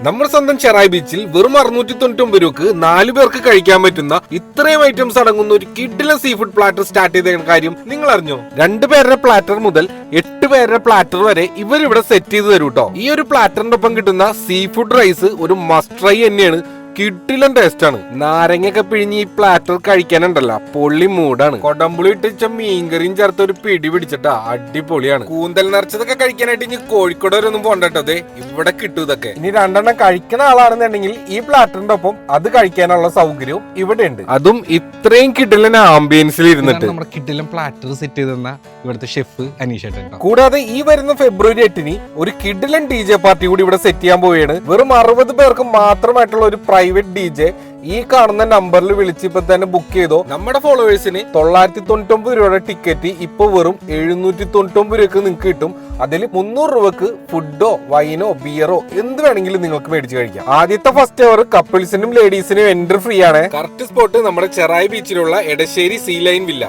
നമ്മുടെ സ്വന്തം ചെറായി ബീച്ചിൽ വെറും 699 രൂപക്ക് 4 പേർക്ക് കഴിക്കാൻ പറ്റുന്ന ഇത്രയും ഐറ്റംസ് അടങ്ങുന്ന ഒരു കിഡിലൻ സീ ഫുഡ് പ്ലാറ്റർ സ്റ്റാർട്ട് ചെയ്ത കാര്യം നിങ്ങൾ അറിഞ്ഞോ? 2 പേരുടെ പ്ലാറ്റർ മുതൽ 8 പേരുടെ പ്ലാറ്റർ വരെ ഇവരിവിടെ സെറ്റ് ചെയ്ത് തരും കേട്ടോ. ഈ ഒരു പ്ലാറ്ററിന്റെ ഒപ്പം കിട്ടുന്ന സീ ഫുഡ് റൈസ് ഒരു മസ്റ്റ് ട്രൈ തന്നെയാണ്. കിഡിലൻ ടേസ്റ്റ് ആണ്. നാരങ്ങയൊക്കെ പിഴിഞ്ഞ് ഈ പ്ലാറ്റർ കഴിക്കാനുണ്ടല്ലോ, പൊള്ളി മൂടാണ്. കൊടമ്പുളി ഇട്ടിച്ച മീൻകറിയും ചേർത്ത് ഒരു പിടി പിടിച്ചിട്ടാ അടിപൊളിയാണ്. കൂന്തൽ നിറച്ചതൊക്കെ കഴിക്കാനായിട്ട് ഇനി കോഴിക്കോട് വരെ ഒന്നും പോണ്ടേ, ഇവിടെ കിട്ടും ഇതൊക്കെ. ഇനി 2 എണ്ണം കഴിക്കുന്ന ആളാണെന്നുണ്ടെങ്കിൽ ഈ പ്ലാറ്ററിന്റെ ഒപ്പം അത് കഴിക്കാനുള്ള സൗകര്യവും ഇവിടെ ഉണ്ട്. അതും ഇത്രയും കിഡിലൻ ആംബിയൻസിൽ ഇരുന്നിട്ട് നമ്മുടെ കിഡിലൻ പ്ലാറ്റർ സെറ്റ് ചെയ്തെന്ന ഇവിടുത്തെ ഷെഫ് അനീഷേട്ടൻ. കൂടാതെ ഈ വരുന്ന ഫെബ്രുവരി 8 ഒരു കിഡിലൻ DJ പാർട്ടി കൂടി ഇവിടെ സെറ്റ് ചെയ്യാൻ പോവുകയാണ്. വെറും 60 പേർക്ക് മാത്രമായിട്ടുള്ള ഒരു പ്രൈവറ്റ് DJ ഈ കാണുന്ന നമ്പറിൽ വിളിച്ച് ഇപ്പൊ തന്നെ ബുക്ക് ചെയ്തോ. നമ്മുടെ ഫോളോവേഴ്സിന് 999 രൂപയുടെ ടിക്കറ്റ് ഇപ്പൊ വെറും 799 രൂപക്ക് നിങ്ങൾക്ക് കിട്ടും. അതിൽ 300 രൂപക്ക് ഫുഡോ വൈനോ ബിയറോ എന്ത് വേണമെങ്കിലും നിങ്ങൾക്ക് മേടിച്ച് കഴിക്കാം. ആദ്യത്തെ ഫസ്റ്റ് അവർ കപ്പിൾസിനും ലേഡീസിനും എൻട്രി ഫ്രീ ആണ്. കറക്റ്റ് സ്പോട്ട് നമ്മുടെ ചെറായി ബീച്ചിലുള്ള എടശ്ശേരി സീ ലൈൻ വില്ല.